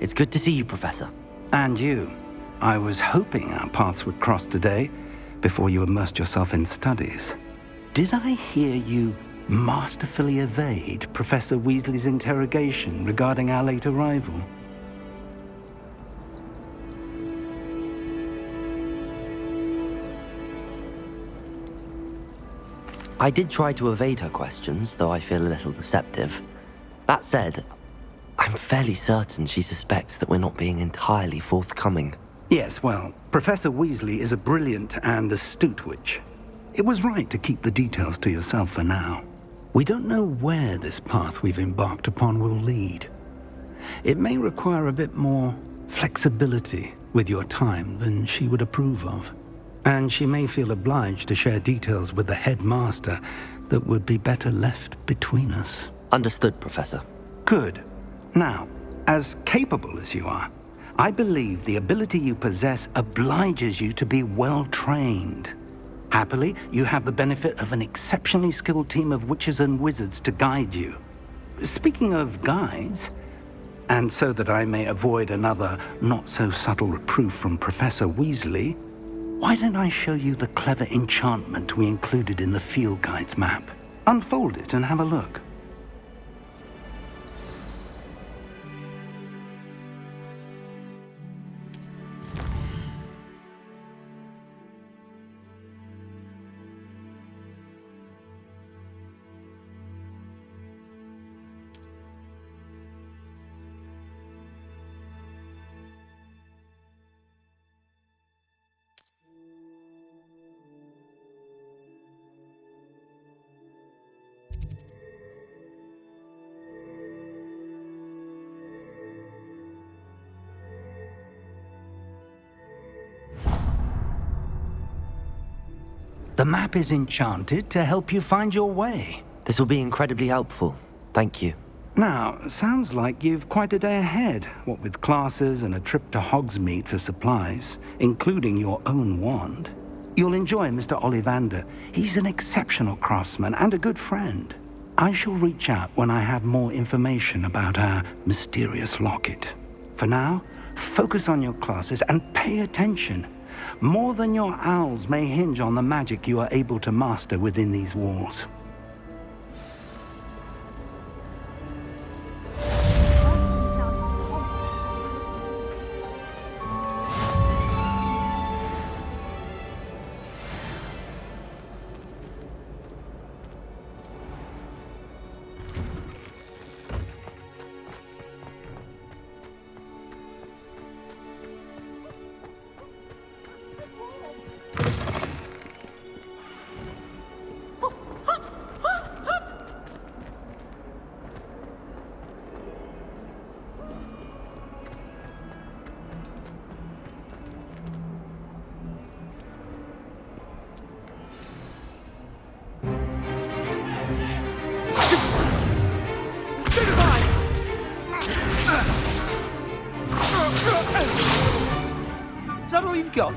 It's good to see you, Professor. And you. I was hoping our paths would cross today, before you immersed yourself in studies. Did I hear you masterfully evade Professor Weasley's interrogation regarding our late arrival? I did try to evade her questions, though I feel a little deceptive. That said, I'm fairly certain she suspects that we're not being entirely forthcoming. Yes, well, Professor Weasley is a brilliant and astute witch. It was right to keep the details to yourself for now. We don't know where this path we've embarked upon will lead. It may require a bit more flexibility with your time than she would approve of. And she may feel obliged to share details with the headmaster that would be better left between us. Understood, Professor. Good. Now, as capable as you are, I believe the ability you possess obliges you to be well trained. Happily, you have the benefit of an exceptionally skilled team of witches and wizards to guide you. Speaking of guides, and so that I may avoid another not-so-subtle reproof from Professor Weasley, why don't I show you the clever enchantment we included in the field guide's map? Unfold it and have a look. The map is enchanted to help you find your way. This will be incredibly helpful. Thank you. Now, sounds like you've quite a day ahead, what with classes and a trip to Hogsmeade for supplies, including your own wand. You'll enjoy Mr. Ollivander. He's an exceptional craftsman and a good friend. I shall reach out when I have more information about our mysterious locket. For now, focus on your classes and pay attention. More than your owls may hinge on the magic you are able to master within these walls. Is that all you've got?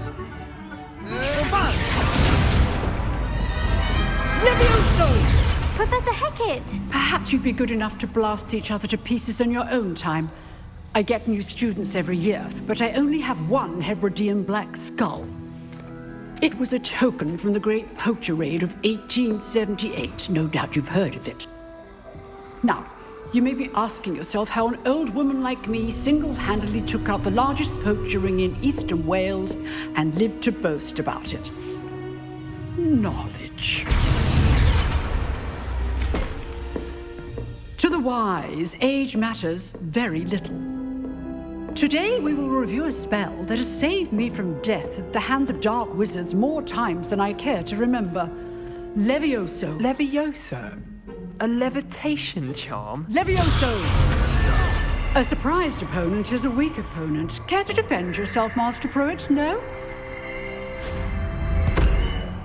Levioso! Professor Hecat! Perhaps you'd be good enough to blast each other to pieces in your own time. I get new students every year, but I only have one Hebridean black skull. It was a token from the Great Poacher Raid of 1878. No doubt you've heard of it. Now, you may be asking yourself how an old woman like me single-handedly took out the largest poacher ring in eastern Wales and lived to boast about it. Knowledge. To the wise, age matters very little. Today we will review a spell that has saved me from death at the hands of dark wizards more times than I care to remember. Levioso. Levioso? A levitation charm? Levioso! A surprised opponent is a weak opponent. Care to defend yourself, Master Pruitt? No?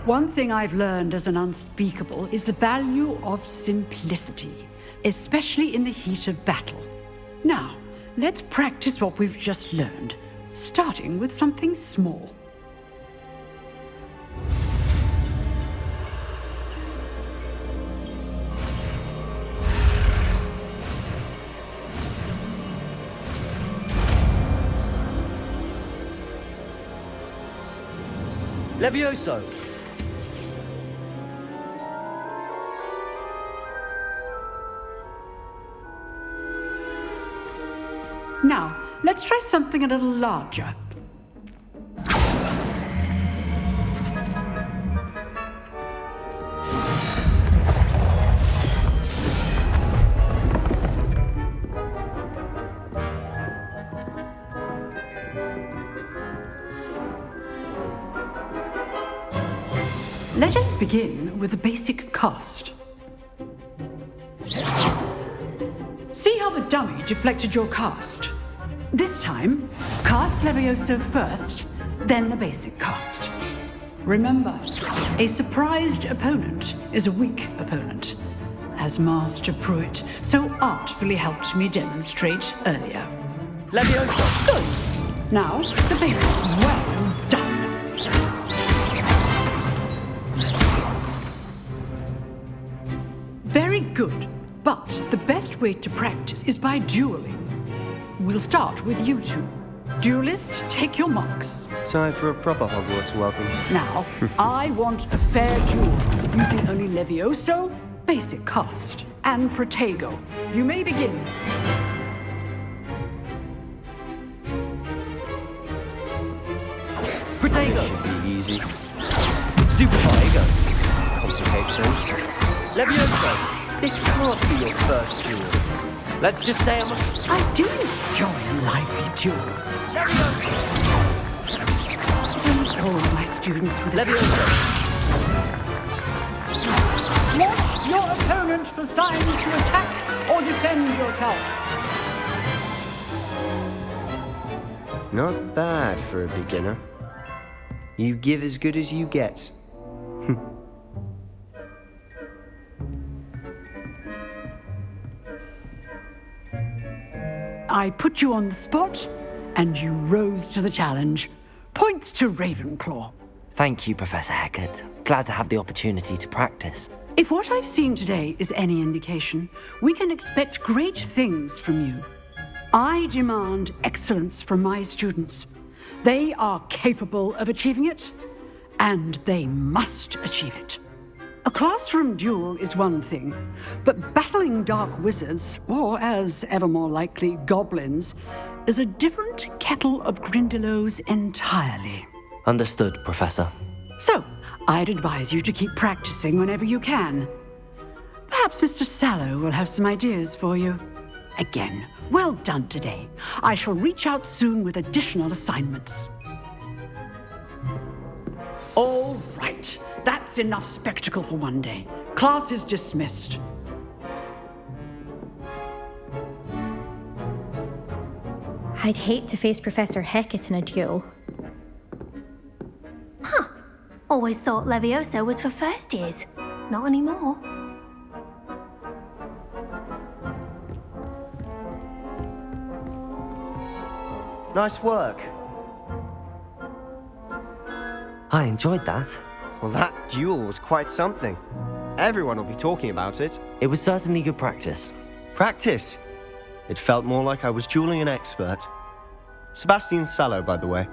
One thing I've learned as an unspeakable is the value of simplicity, especially in the heat of battle. Now, let's practice what we've just learned, starting with something small. Levioso! Now, let's try something a little larger. Let us begin with the basic cast. See how the dummy deflected your cast? This time, cast Levioso first, then the basic cast. Remember, a surprised opponent is a weak opponent, as Master Pruitt so artfully helped me demonstrate earlier. Levioso! Good! Now, the basic. Well done. Very good, but the best way to practice is by dueling. We'll start with you two. Duelists, take your marks. Time for a proper Hogwarts welcome. Now, I want a fair duel, using only Levioso, basic cast, and Protego. You may begin. Protego! Should be easy. Stupid Protego! Complicates things. Levioso! This can't be your first duel. Let's just say I do enjoy a lively duel. Levioso! Don't all my students for this. Levioso! Watch your opponent for signs to attack or defend yourself. Not bad for a beginner. You give as good as you get. I put you on the spot, and you rose to the challenge. Points to Ravenclaw. Thank you, Professor Hecat. Glad to have the opportunity to practice. If what I've seen today is any indication, we can expect great things from you. I demand excellence from my students. They are capable of achieving it, and they must achieve it. A classroom duel is one thing, but battling dark wizards, or as ever more likely, goblins, is a different kettle of Grindylows entirely. Understood, Professor. So, I'd advise you to keep practicing whenever you can. Perhaps Mr. Sallow will have some ideas for you. Again, well done today. I shall reach out soon with additional assignments. All right. That's enough spectacle for one day. Class is dismissed. I'd hate to face Professor Hecat in a duel. Huh. Always thought Levioso was for first years. Not anymore. Nice work. I enjoyed that. Well, that duel was quite something. Everyone will be talking about it. It was certainly good practice. Practice. It felt more like I was dueling an expert. Sebastian Sallow, by the way.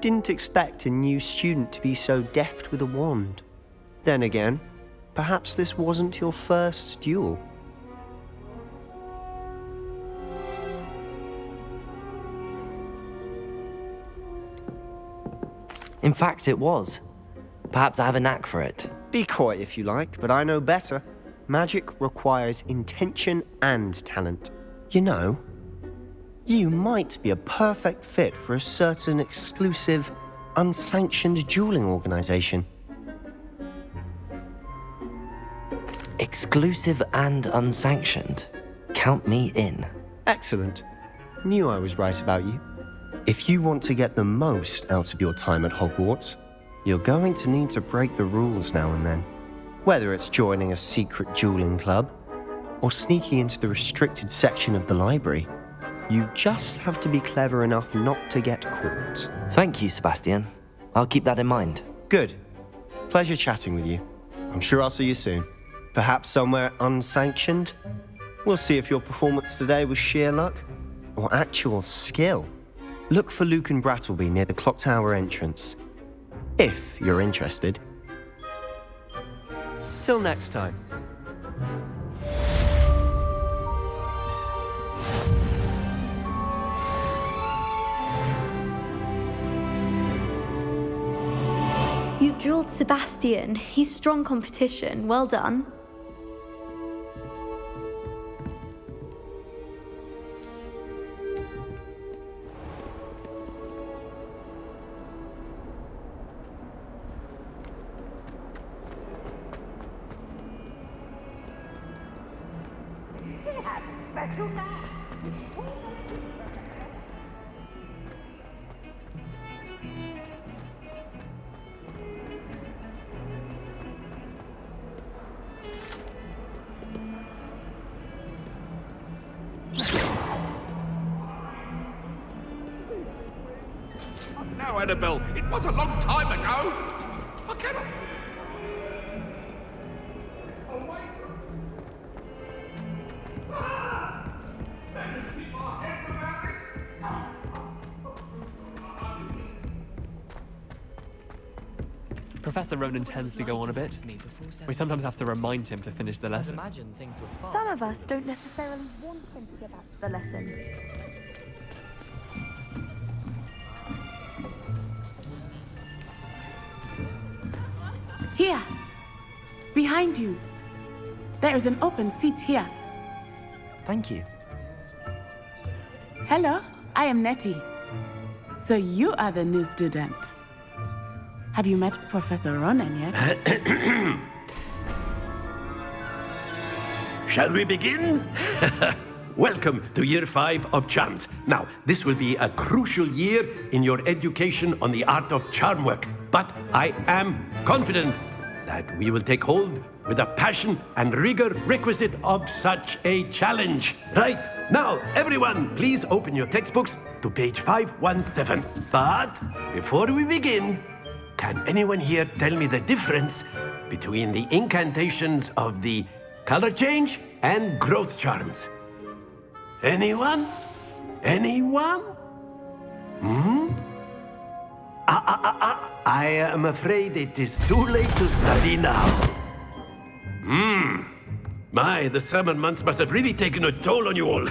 Didn't expect a new student to be so deft with a wand. Then again, perhaps this wasn't your first duel. In fact, it was. Perhaps I have a knack for it. Be coy if you like, but I know better. Magic requires intention and talent. You know, you might be a perfect fit for a certain exclusive, unsanctioned dueling organization. Exclusive and unsanctioned. Count me in. Excellent. Knew I was right about you. If you want to get the most out of your time at Hogwarts, you're going to need to break the rules now and then. Whether it's joining a secret dueling club or sneaking into the restricted section of the library, you just have to be clever enough not to get caught. Thank you, Sebastian. I'll keep that in mind. Good. Pleasure chatting with you. I'm sure I'll see you soon. Perhaps somewhere unsanctioned? We'll see if your performance today was sheer luck or actual skill. Look for Luke and Brattleby near the Clock Tower entrance. if you're interested. Till next time. You drilled Sebastian. He's strong competition. Well done. Now, Annabelle, it was a long time ago. I cannot. Oh, wait. Let us keep our heads about this. Professor Ronan tends to go on a bit. We sometimes have to remind him to finish the lesson. Some of us don't necessarily want him to get back to the lesson. Here, behind you. There is an open seat here. Thank you. Hello, I am Nettie. So you are the new student. Have you met Professor Ronan yet? Shall we begin? Welcome to Year 5 of Charms. Now, this will be a crucial year in your education on the art of charm work. But I am confident that we will take hold with the passion and rigor requisite of such a challenge. Right, now, everyone, please open your textbooks to page 517. But before we begin, can anyone here tell me the difference between the incantations of the color change and growth charms? Anyone? Anyone? I am afraid it is too late to study now. My, the summer months must have really taken a toll on you all.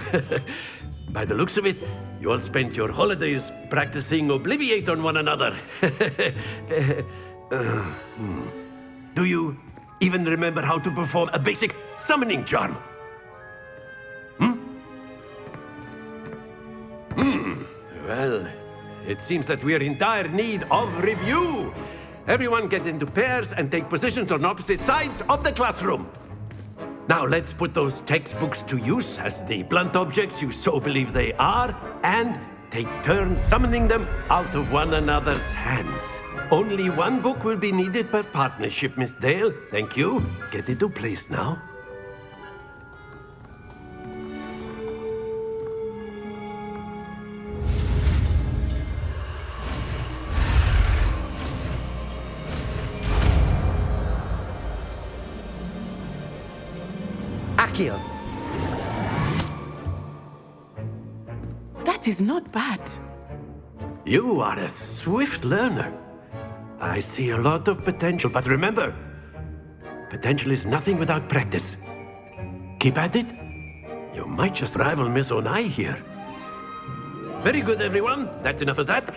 By the looks of it, you all spent your holidays practicing Obliviate on one another. Do you even remember how to perform a basic summoning charm? Well, it seems that we are in dire need of review. Everyone get into pairs and take positions on opposite sides of the classroom. Now let's put those textbooks to use as the blunt objects you so believe they are, and take turns summoning them out of one another's hands. Only one book will be needed per partnership, Miss Dale. Thank you. Get into place now. Accio. That is not bad. You are a swift learner. I see a lot of potential, but remember, potential is nothing without practice. Keep at it. You might just rival Miss Onai here. Very good, everyone. That's enough of that.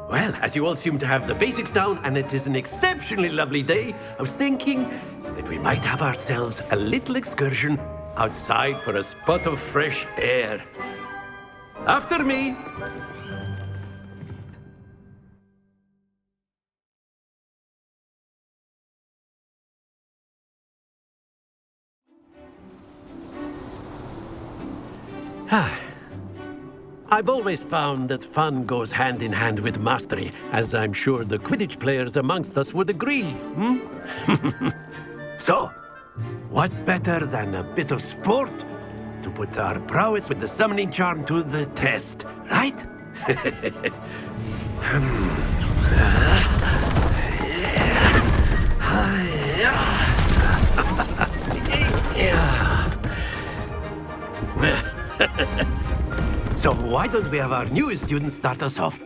Well, as you all seem to have the basics down, and it is an exceptionally lovely day, I was thinking that we might have ourselves a little excursion outside for a spot of fresh air. After me. I've always found that fun goes hand in hand with mastery, as I'm sure the Quidditch players amongst us would agree. So, what better than a bit of sport to put our prowess with the summoning charm to the test, right? So why don't we have our newest student start us off?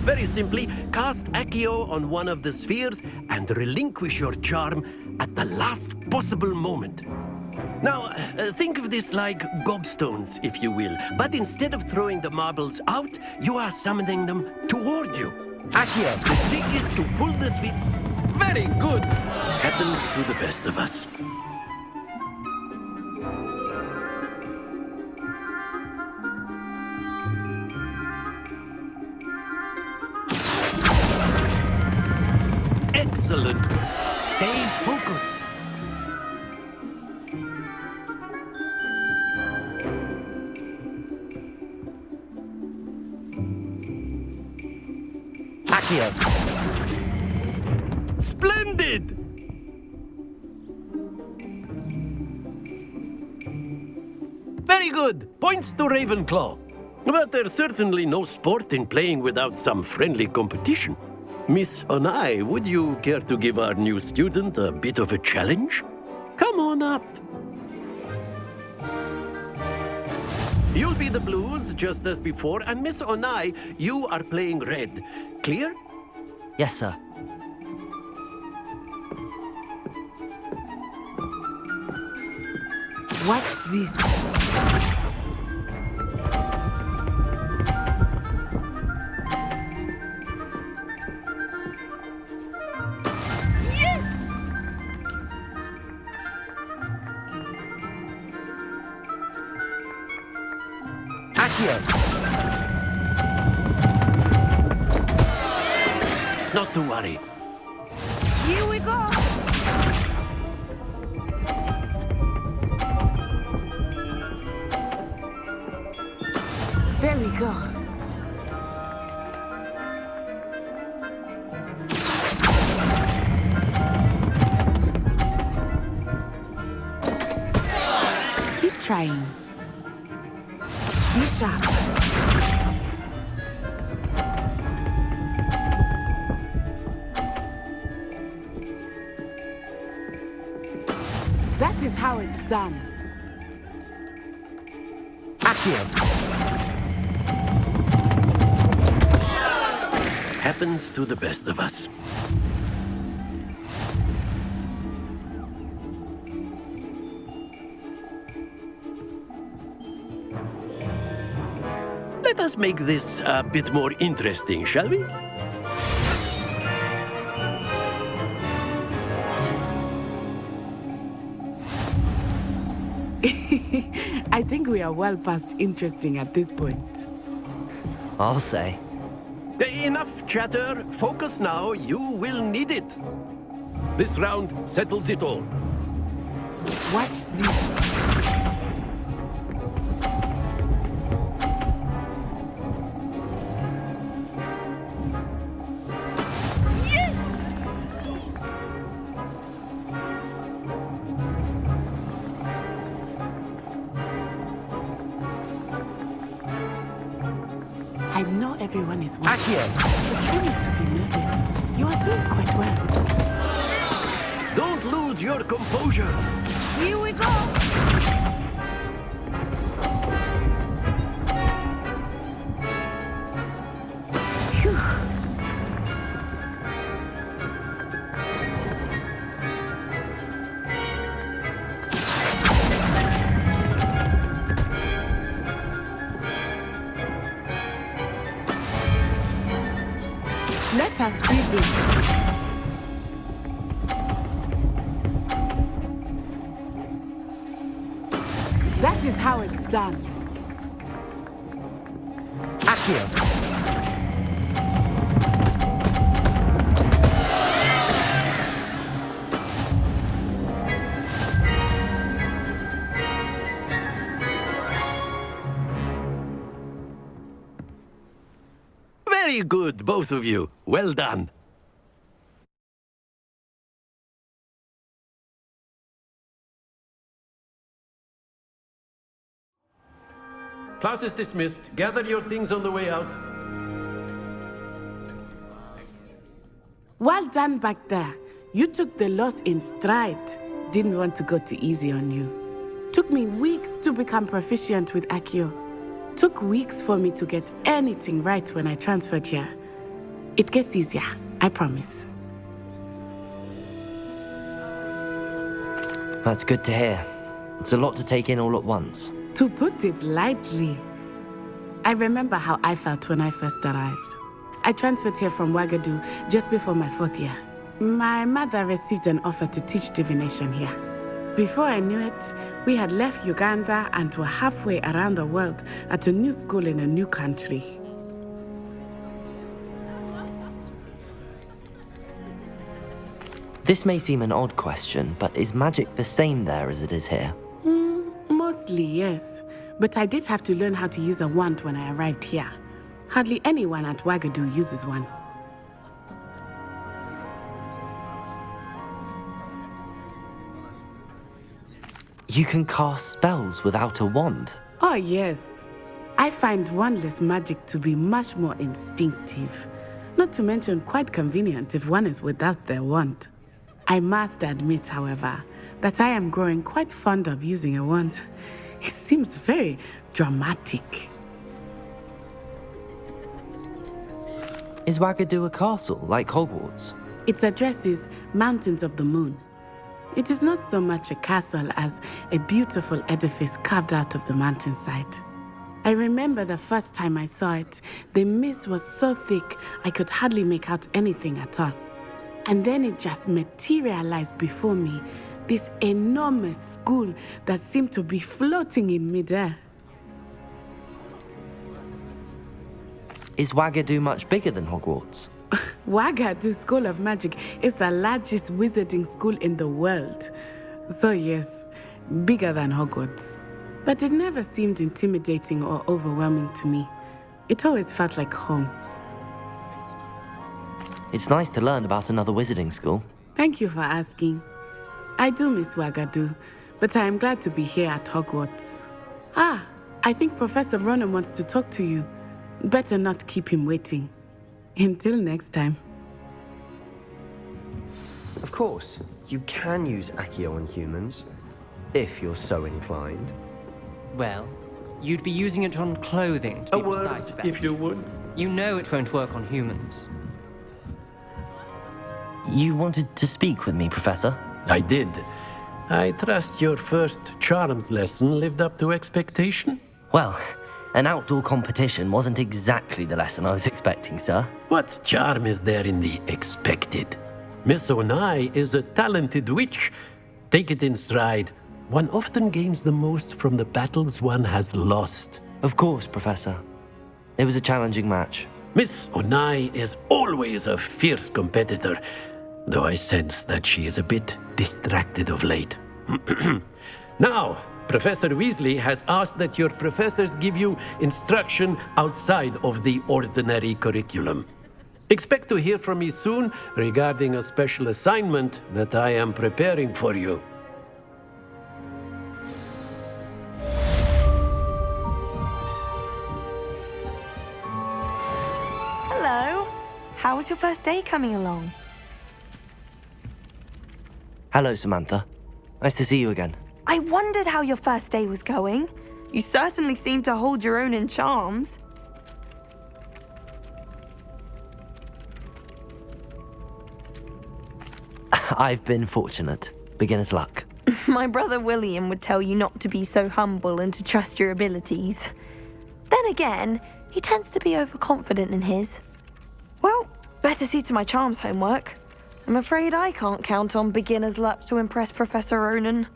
Very simply, cast Accio on one of the spheres and relinquish your charm at the last possible moment. Now, think of this like gobstones, if you will. But instead of throwing the marbles out, you are summoning them toward you. Accio, the trick is to pull the sphere... Very good! Happens to the best of us. Excellent. Stay focused. Accio. Splendid! Very good. Points to Ravenclaw. But there's certainly no sport in playing without some friendly competition. Miss Onai, would you care to give our new student a bit of a challenge? Come on up. You'll be the blues, just as before, and Miss Onai, you are playing red. Clear? Yes, sir. Watch this. Not to worry. Here we go. There we go. Keep trying. Be sharp. That is how it's done. Accio. Happens to the best of us. Let us make this a bit more interesting, shall we? I think we are well past interesting at this point. I'll say. Enough chatter. Focus now. You will need it. This round settles it all. Watch this. I know everyone is watching. Accio. But you need to be nervous. You are doing quite well. Don't lose your composure. Here we go. Phew. Let us see this. That is how it's done. Accio. Very good, both of you. Well done. Class is dismissed. Gather your things on the way out. Well done back there. You took the loss in stride. Didn't want to go too easy on you. Took me weeks to become proficient with Accio. Took weeks for me to get anything right when I transferred here. It gets easier, I promise. That's good to hear. It's a lot to take in all at once. To put it lightly, I remember how I felt when I first arrived. I transferred here from OWWBK just before my 4th year. My mother received an offer to teach divination here. Before I knew it, we had left Uganda and were halfway around the world at a new school in a new country. This may seem an odd question, but is magic the same there as it is here? Mostly, yes. But I did have to learn how to use a wand when I arrived here. Hardly anyone at OWWBK uses one. You can cast spells without a wand? Oh, yes. I find wandless magic to be much more instinctive. Not to mention quite convenient if one is without their wand. I must admit, however, that I am growing quite fond of using a wand. It seems very dramatic. Is OWWBK a castle, like Hogwarts? Its address is Mountains of the Moon. It is not so much a castle as a beautiful edifice carved out of the mountainside. I remember the first time I saw it, the mist was so thick I could hardly make out anything at all. And then it just materialized before me, this enormous school that seemed to be floating in midair. Is OWWBK much bigger than Hogwarts? OWWBK School of Magic is the largest wizarding school in the world. So yes, bigger than Hogwarts. But it never seemed intimidating or overwhelming to me. It always felt like home. It's nice to learn about another wizarding school. Thank you for asking. I do miss OWWBK, but I am glad to be here at Hogwarts. Ah, I think Professor Ronan wants to talk to you. Better not keep him waiting. Until next time. Of course, you can use Accio on humans, if you're so inclined. Well, you'd be using it on clothing, to be precise, Becky. if you would. You know it won't work on humans. You wanted to speak with me, Professor? I did. I trust your first charms lesson lived up to expectation? Well, an outdoor competition wasn't exactly the lesson I was expecting, sir. What charm is there in the expected? Miss Onai is a talented witch. Take it in stride. One often gains the most from the battles one has lost. Of course, Professor. It was a challenging match. Miss Onai is always a fierce competitor, though I sense that she is a bit distracted of late. Now, Professor Weasley has asked that your professors give you instruction outside of the ordinary curriculum. Expect to hear from me soon regarding a special assignment that I am preparing for you. Hello. How was your first day coming along? Hello, Samantha. Nice to see you again. I wondered how your first day was going. You certainly seem to hold your own in charms. I've been fortunate. Beginner's luck. My brother William would tell you not to be so humble and to trust your abilities. Then again, he tends to be overconfident in his. Well, better see to my charms homework. I'm afraid I can't count on beginner's luck to impress Professor Ronan.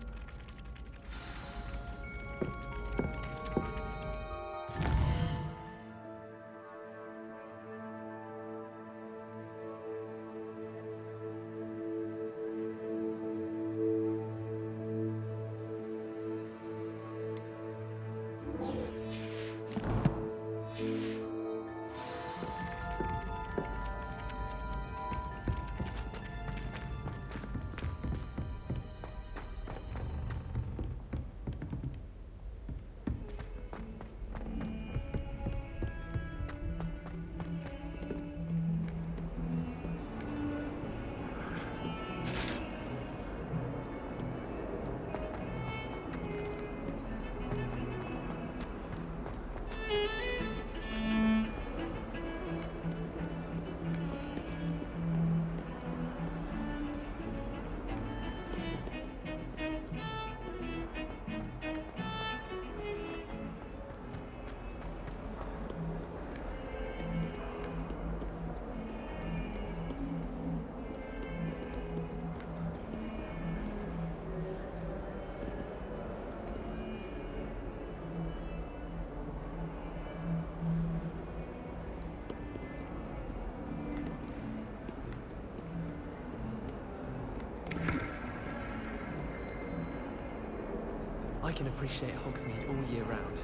can appreciate Hogsmeade all year round,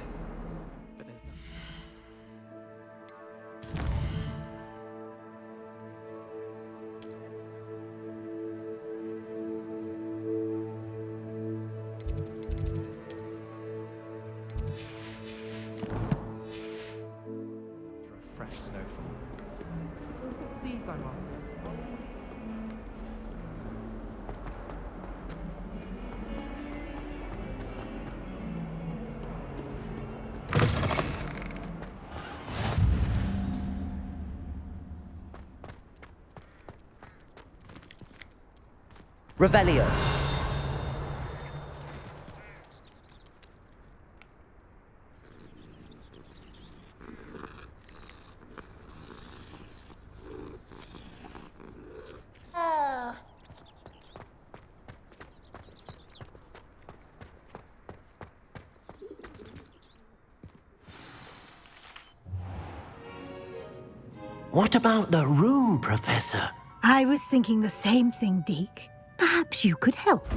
but there's nothing. For a fresh snowfall. Seeds I'm on. Revelio. What about the room, Professor? I was thinking the same thing, Deke. Perhaps you could help.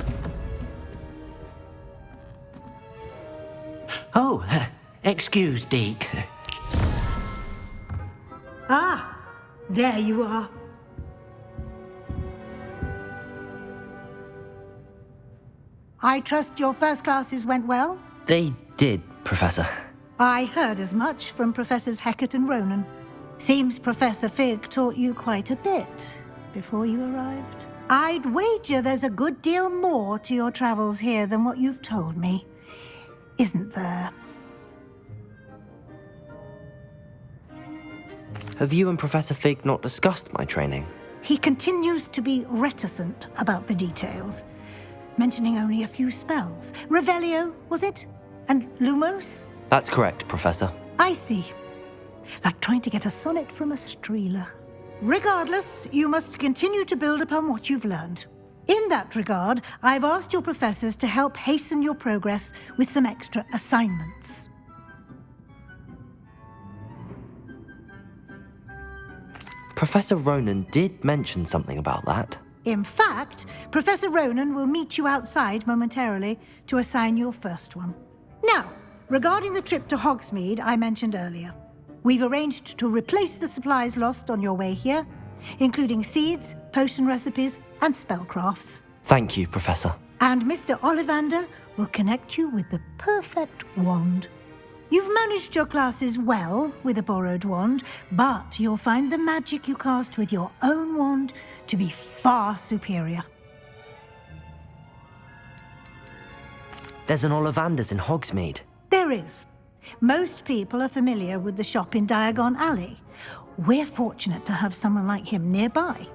Oh, excuse, Deke. Ah, there you are. I trust your first classes went well? They did, Professor. I heard as much from Professors Hecat and Ronan. Seems Professor Fig taught you quite a bit before you arrived. I'd wager there's a good deal more to your travels here than what you've told me, isn't there? Have you and Professor Fig not discussed my training? He continues to be reticent about the details, mentioning only a few spells. Revelio, was it? And Lumos? That's correct, Professor. I see. Like trying to get a sonnet from a streeler. Regardless, you must continue to build upon what you've learned. In that regard, I've asked your professors to help hasten your progress with some extra assignments. Professor Ronan did mention something about that. In fact, Professor Ronan will meet you outside momentarily to assign your first one. Now, regarding the trip to Hogsmeade I mentioned earlier, we've arranged to replace the supplies lost on your way here, including seeds, potion recipes, and spellcrafts. Thank you, Professor. And Mr. Ollivander will connect you with the perfect wand. You've managed your classes well with a borrowed wand, but you'll find the magic you cast with your own wand to be far superior. There's an Ollivander's in Hogsmeade. There is. Most people are familiar with the shop in Diagon Alley. We're fortunate to have someone like him nearby.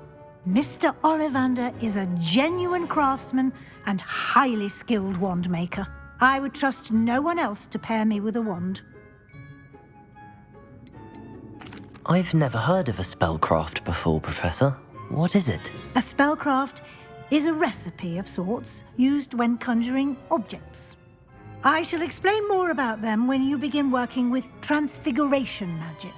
Mr. Ollivander is a genuine craftsman and highly skilled wand maker. I would trust no one else to pair me with a wand. I've never heard of a spellcraft before, Professor. What is it? A spellcraft is a recipe of sorts used when conjuring objects. I shall explain more about them when you begin working with transfiguration magic.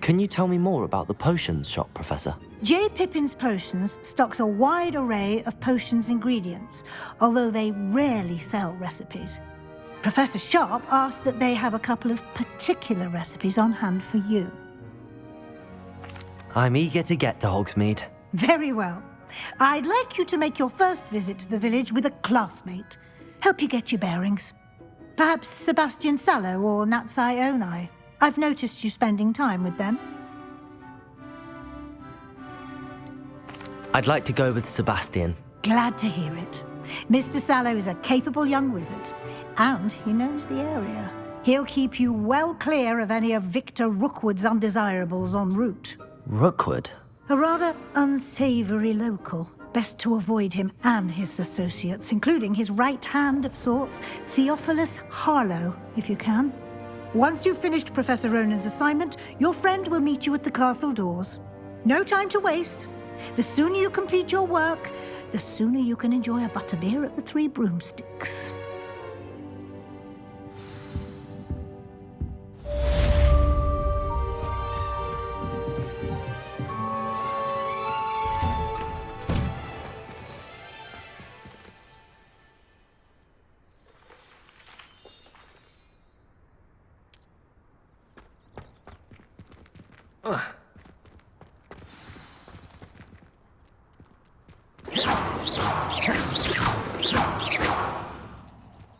Can you tell me more about the potions shop, Professor? J. Pippin's Potions stocks a wide array of potions ingredients, although they rarely sell recipes. Professor Sharp asked that they have a couple of particular recipes on hand for you. I'm eager to get to Hogsmeade. Very well. I'd like you to make your first visit to the village with a classmate. Help you get your bearings. Perhaps Sebastian Sallow or Natsai Onai. I've noticed you spending time with them. I'd like to go with Sebastian. Glad to hear it. Mr. Sallow is a capable young wizard, and he knows the area. He'll keep you well clear of any of Victor Rookwood's undesirables en route. Rookwood? A rather unsavory local. Best to avoid him and his associates, including his right hand of sorts, Theophilus Harlow, if you can. Once you've finished Professor Ronan's assignment, your friend will meet you at the castle doors. No time to waste. The sooner you complete your work, the sooner you can enjoy a butterbeer at the Three Broomsticks.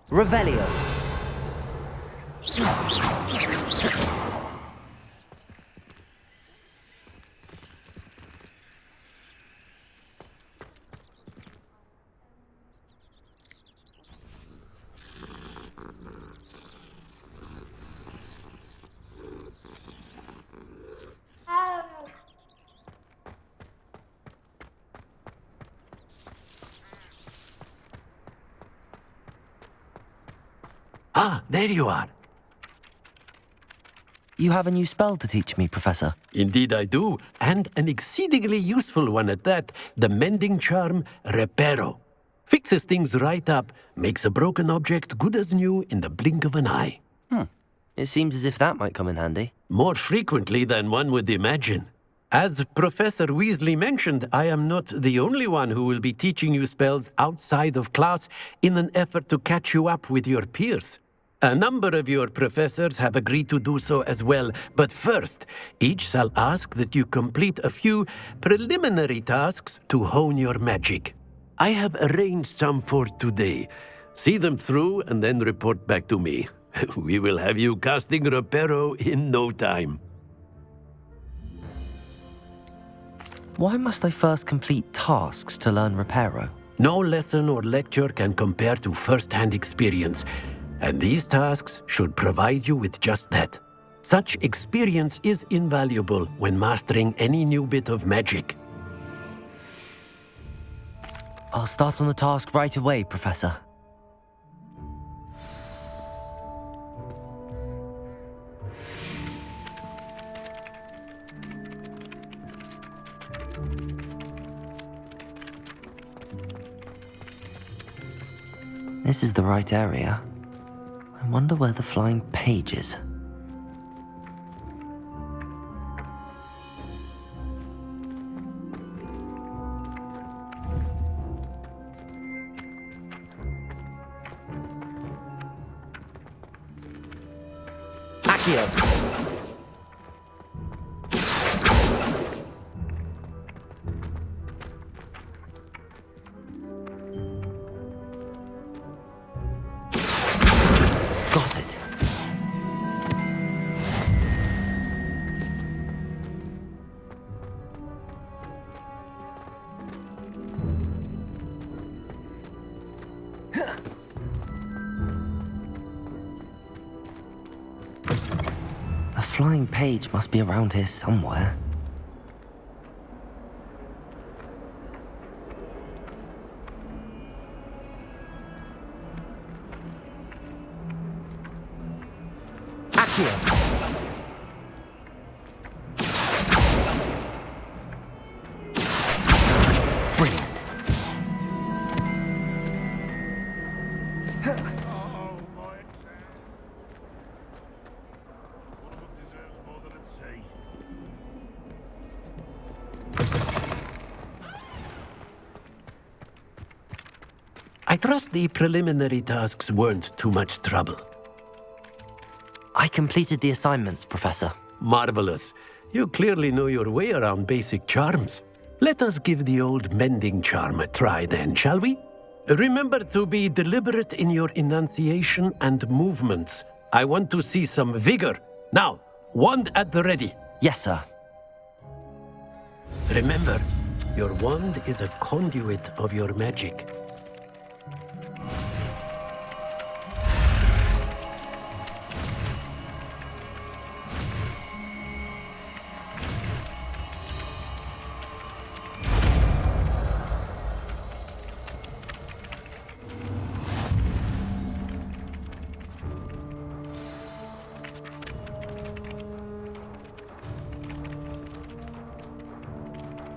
Revelio. Ah, there you are. You have a new spell to teach me, Professor. Indeed I do, and an exceedingly useful one at that. The mending charm, Reparo. Fixes things right up, makes a broken object good as new in the blink of an eye. It seems as if that might come in handy. More frequently than one would imagine. As Professor Weasley mentioned, I am not the only one who will be teaching you spells outside of class in an effort to catch you up with your peers. A number of your professors have agreed to do so as well, but first, each shall ask that you complete a few preliminary tasks to hone your magic. I have arranged some for today. See them through and then report back to me. We will have you casting Reparo in no time. Why must I first complete tasks to learn Reparo? No lesson or lecture can compare to first-hand experience, and these tasks should provide you with just that. Such experience is invaluable when mastering any new bit of magic. I'll start on the task right away, Professor. This is the right area. I wonder where the flying page is. Accio! Got it. A flying page must be around here somewhere. Accio! Brilliant. I trust the preliminary tasks weren't too much trouble. I completed the assignments, Professor. Marvelous. You clearly know your way around basic charms. Let us give the old mending charm a try then, shall we? Remember to be deliberate in your enunciation and movements. I want to see some vigor. Now, wand at the ready. Yes, sir. Remember, your wand is a conduit of your magic.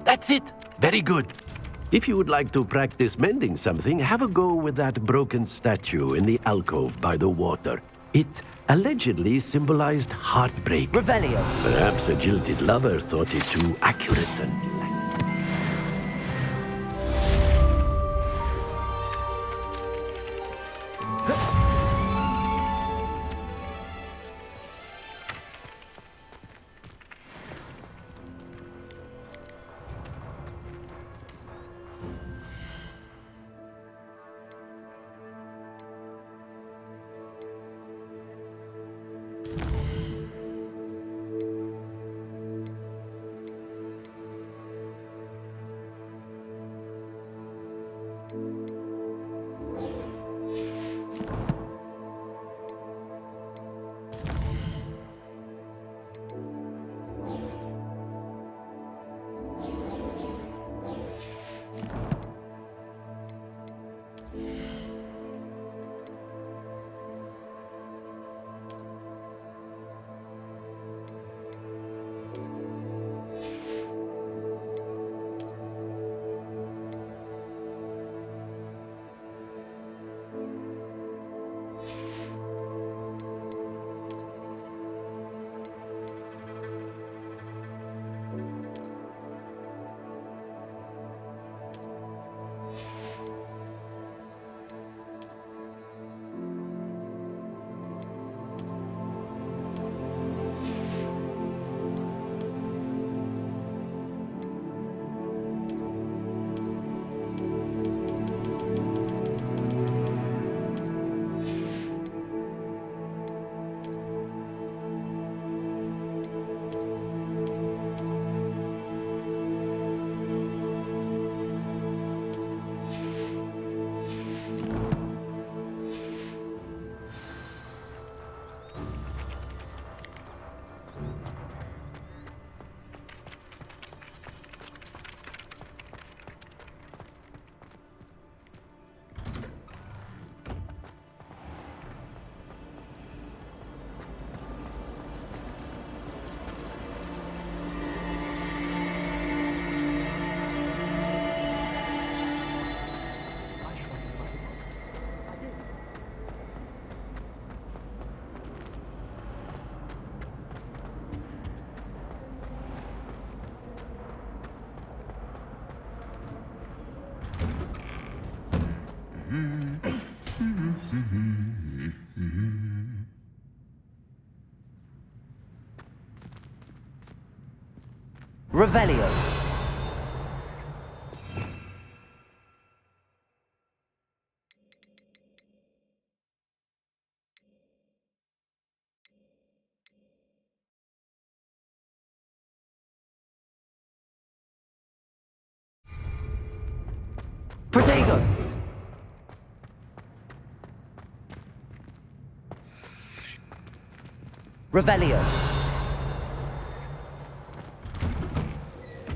That's it. Very good. If you would like to practice mending something, have a go with that broken statue in the alcove by the water. It allegedly symbolized heartbreak. Revelio. Perhaps a jilted lover thought it too accurate and... Revelio. Protego. Revelio.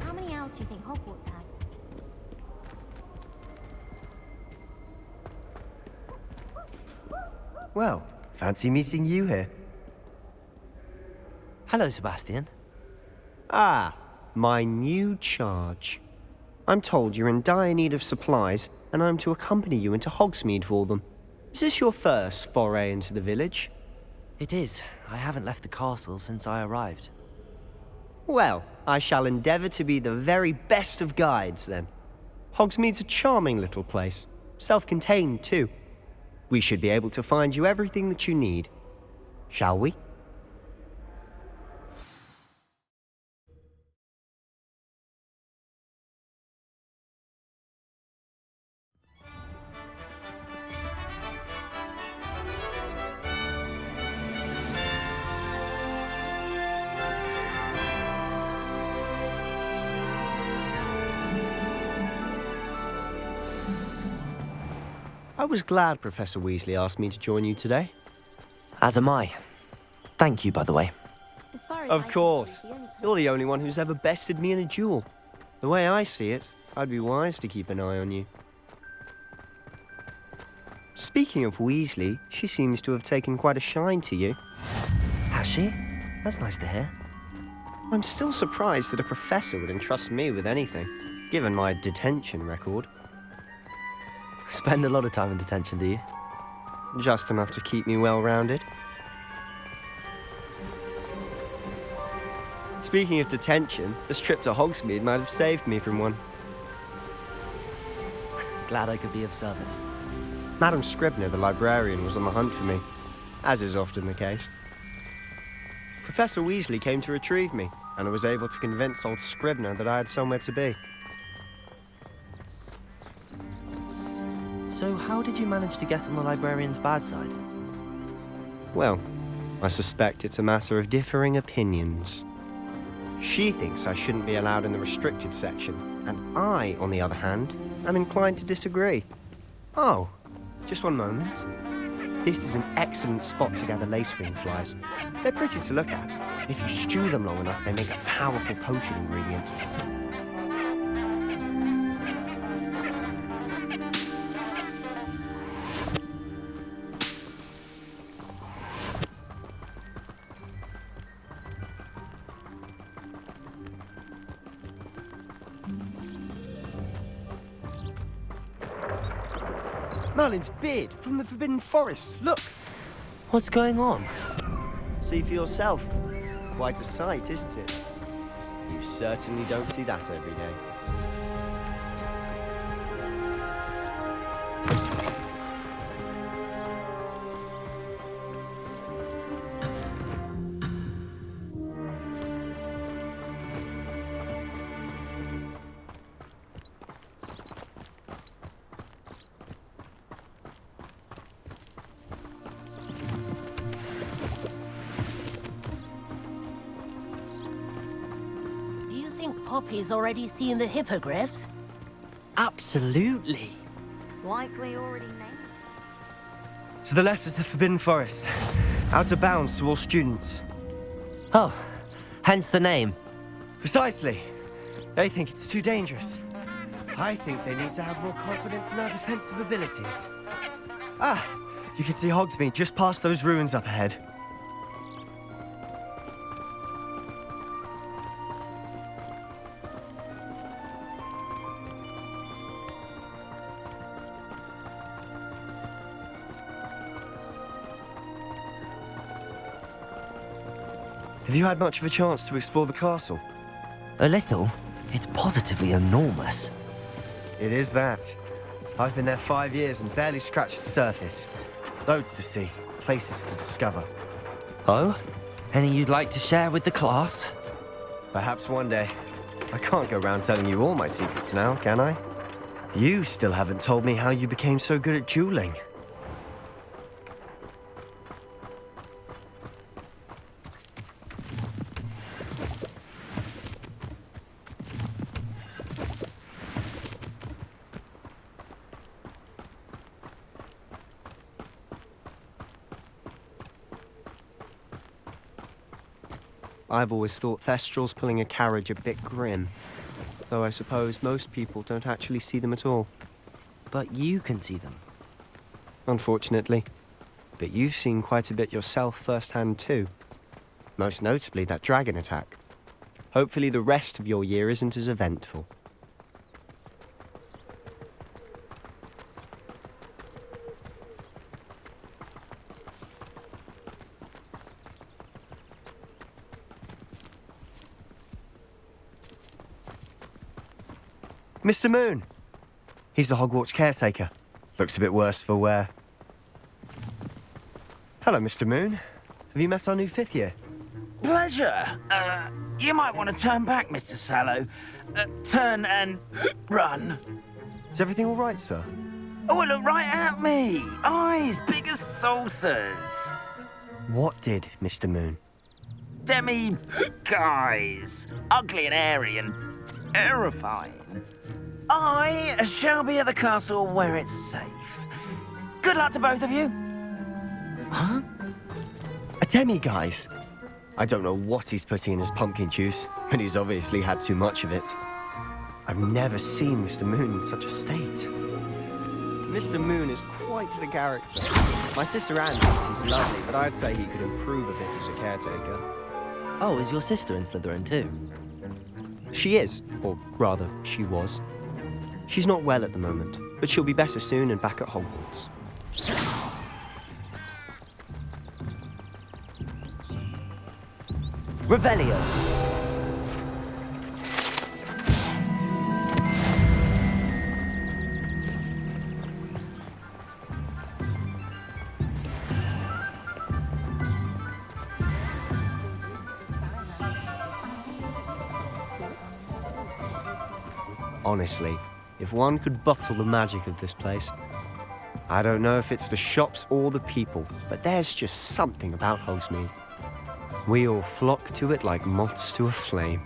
How many owls do you think Hogwarts had? Well, fancy meeting you here. Hello, Sebastian. Ah, my new charge. I'm told you're in dire need of supplies, and I'm to accompany you into Hogsmeade for them. Is this your first foray into the village? It is. I haven't left the castle since I arrived. Well, I shall endeavour to be the very best of guides, then. Hogsmeade's a charming little place. Self-contained, too. We should be able to find you everything that you need. Shall we? I was glad Professor Weasley asked me to join you today. As am I. Thank you, by the way. Of course. You're the only one who's ever bested me in a duel. The way I see it, I'd be wise to keep an eye on you. Speaking of Weasley, she seems to have taken quite a shine to you. Has she? That's nice to hear. I'm still surprised that a professor would entrust me with anything, given my detention record. Spend a lot of time in detention, do you? Just enough to keep me well-rounded. Speaking of detention, this trip to Hogsmeade might have saved me from one. Glad I could be of service. Madam Scribner, the librarian, was on the hunt for me, as is often the case. Professor Weasley came to retrieve me, and I was able to convince old Scribner that I had somewhere to be. So how did you manage to get on the librarian's bad side? Well, I suspect it's a matter of differing opinions. She thinks I shouldn't be allowed in the restricted section, and I, on the other hand, am inclined to disagree. Oh, just one moment. This is an excellent spot to gather lacewing flies. They're pretty to look at, and if you stew them long enough, they make a powerful potion ingredient. Merlin's beard from the Forbidden Forest. Look! What's going on? See for yourself. Quite a sight, isn't it? You certainly don't see that every day. Poppy's already seen the hippogriffs? Absolutely. Likely already named. To the left is the Forbidden Forest. Out of bounds to all students. Oh, hence the name. Precisely. They think it's too dangerous. I think they need to have more confidence in our defensive abilities. Ah, you can see Hogsmeade just past those ruins up ahead. Have you had much of a chance to explore the castle? A little. It's positively enormous. It is that. I've been there 5 years and barely scratched the surface. Loads to see, places to discover. Oh? Any you'd like to share with the class? Perhaps one day. I can't go around telling you all my secrets now, can I? You still haven't told me how you became so good at dueling. I've always thought Thestrals pulling a carriage a bit grim, though I suppose most people don't actually see them at all. But you can see them. Unfortunately. But you've seen quite a bit yourself firsthand too. Most notably that dragon attack. Hopefully the rest of your year isn't as eventful. Mr. Moon! He's the Hogwarts caretaker. Looks a bit worse for wear. Hello, Mr. Moon. Have you met our new 5th year? Pleasure. You might want to turn back, Mr. Sallow. Turn and run. Is everything all right, sir? Oh, look right at me. Eyes big as saucers. What did, Mr. Moon? Guys. Ugly and airy and terrifying. I shall be at the castle where it's safe. Good luck to both of you. Huh? A demi-guise? I don't know what he's putting in his pumpkin juice, but he's obviously had too much of it. I've never seen Mr. Moon in such a state. Mr. Moon is quite the character. My sister Anne thinks he's lovely, but I'd say he could improve a bit as a caretaker. Oh, is your sister in Slytherin too? She is, or rather, she was. She's not well at the moment, but she'll be better soon and back at Hogwarts. Revelio! Honestly, if one could bottle the magic of this place. I don't know if it's the shops or the people, but there's just something about Hogsmeade. We all flock to it like moths to a flame.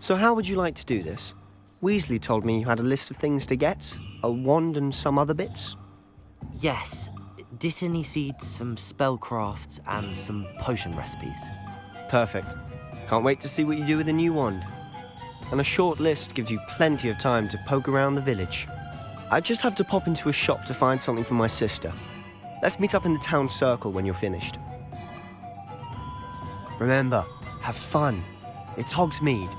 So how would you like to do this? Weasley told me you had a list of things to get, a wand and some other bits. Yes. Dittany seeds, some spellcrafts, and some potion recipes. Perfect. Can't wait to see what you do with the new wand. And a short list gives you plenty of time to poke around the village. I just have to pop into a shop to find something for my sister. Let's meet up in the town circle when you're finished. Remember, have fun. It's Hogsmeade.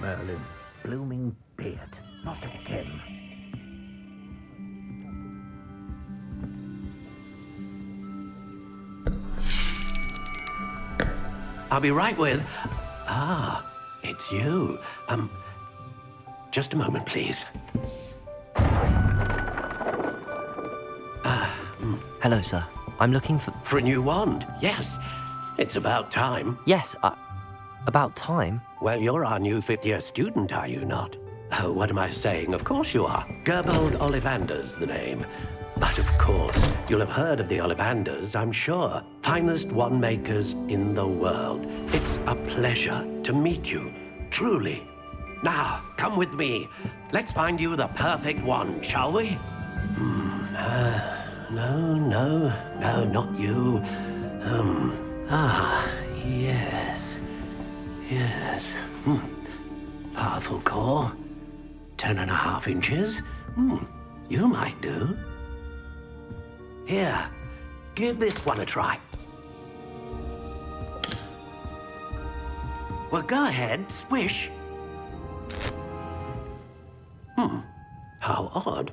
Merlin, blooming beard, not again. I'll be right with... Ah, it's you. Just a moment, please. Hello, sir. I'm looking for... For a new wand, yes. It's about time. Yes, about time? Well, you're our new 5th year student, are you not? Oh, what am I saying? Of course you are. Gerbold Ollivander's the name. But of course, you'll have heard of the Ollivanders, I'm sure. Finest wand makers in the world. It's a pleasure to meet you, truly. Now, come with me. Let's find you the perfect wand, shall we? No, not you. Yes. Powerful core. 10.5 inches. You might do. Here, give this one a try. Well, go ahead, swish. How odd.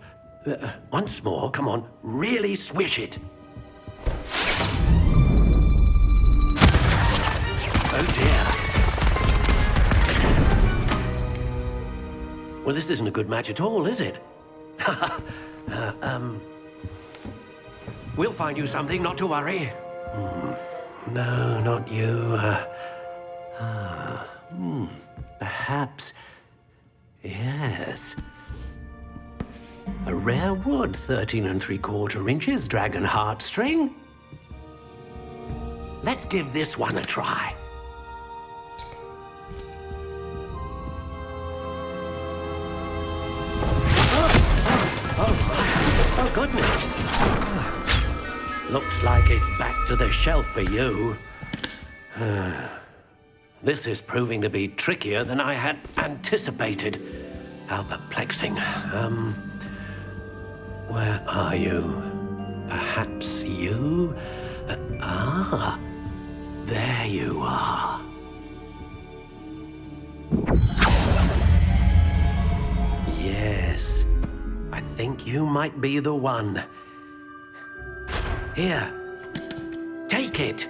Once more, come on, really swish it. Oh dear. Well, this isn't a good match at all, is it? We'll find you something, not to worry. No, not you. Perhaps. Yes. A rare wood, 13 3/4 inches, dragon heartstring. Let's give this one a try. Oh, goodness. Looks like it's back to the shelf for you. This is proving to be trickier than I had anticipated. How perplexing. Where are you? Perhaps you? There you are. Yes, I think you might be the one. Here, take it.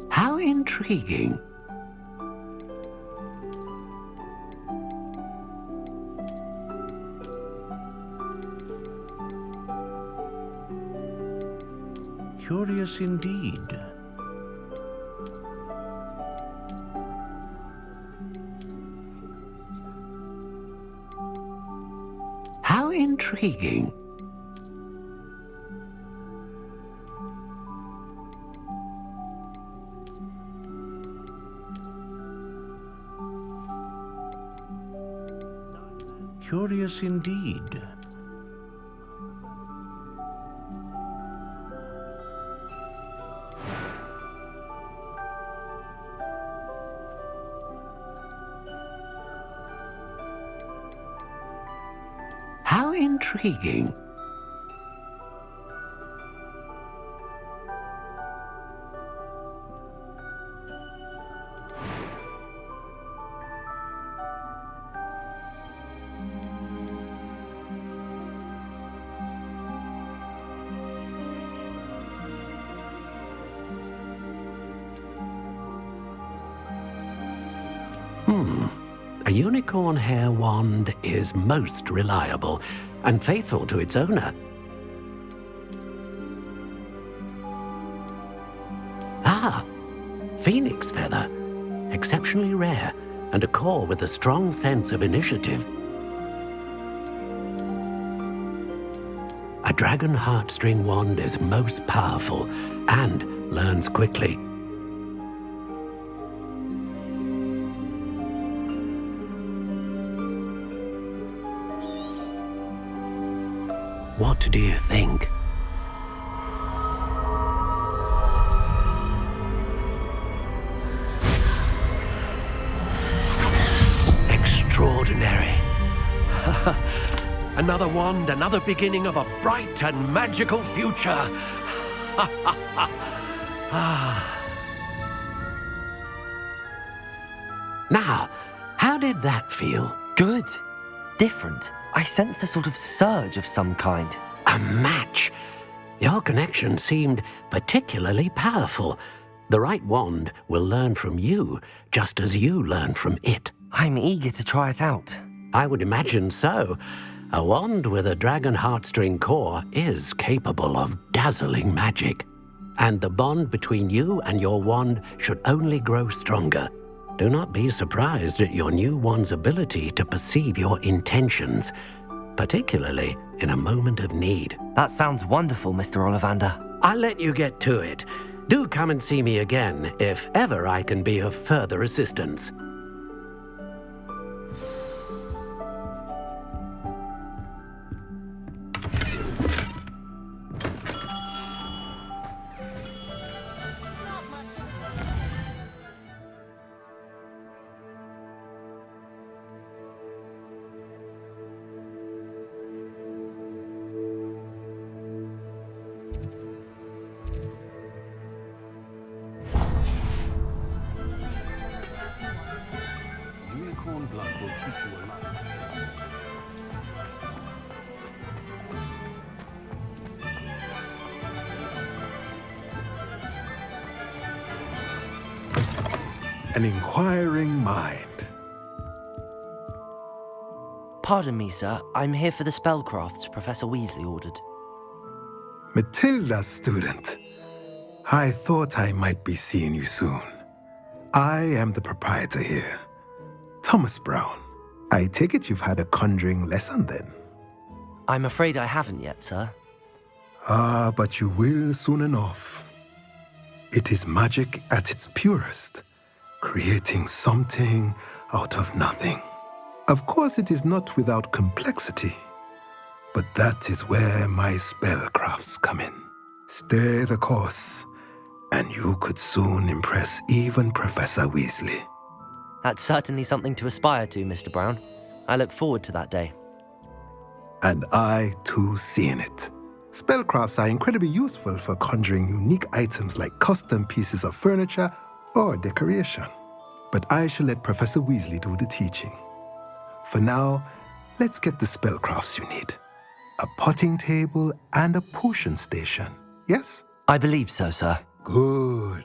How intriguing. Curious indeed. How intriguing. Curious indeed. How intriguing. A unicorn hair wand is most reliable and faithful to its owner. Phoenix feather. Exceptionally rare, and a core with a strong sense of initiative. A dragon heartstring wand is most powerful and learns quickly. What do you think? Extraordinary. Another wand, another beginning of a bright and magical future. Now, how did that feel? Good. Different. I sensed a sort of surge of some kind. A match. Your connection seemed particularly powerful. The right wand will learn from you, just as you learn from it. I'm eager to try it out. I would imagine so. A wand with a dragon heartstring core is capable of dazzling magic. And the bond between you and your wand should only grow stronger. Do not be surprised at your new wand's ability to perceive your intentions, particularly in a moment of need. That sounds wonderful, Mr. Ollivander. I'll let you get to it. Do come and see me again if ever I can be of further assistance. Unicorn blood will keep you alive. An inquiring mind. Pardon me, sir. I'm here for the spellcrafts Professor Weasley ordered. Matilda's student. I thought I might be seeing you soon. I am the proprietor here, Thomas Brown. I take it you've had a conjuring lesson then? I'm afraid I haven't yet, sir. Ah, but you will soon enough. It is magic at its purest, creating something out of nothing. Of course, it is not without complexity, but that is where my spellcrafts come in. Stay the course, and you could soon impress even Professor Weasley. That's certainly something to aspire to, Mr. Brown. I look forward to that day. And I, too, seeing it. Spellcrafts are incredibly useful for conjuring unique items like custom pieces of furniture or decoration. But I shall let Professor Weasley do the teaching. For now, let's get the spellcrafts you need. A potting table and a potion station, yes? I believe so, sir. Good.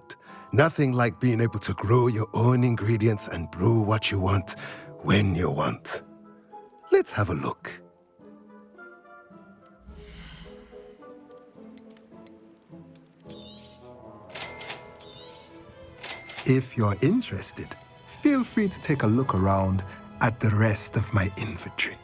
Nothing like being able to grow your own ingredients and brew what you want when you want. Let's have a look. If you're interested, feel free to take a look around at the rest of my inventory.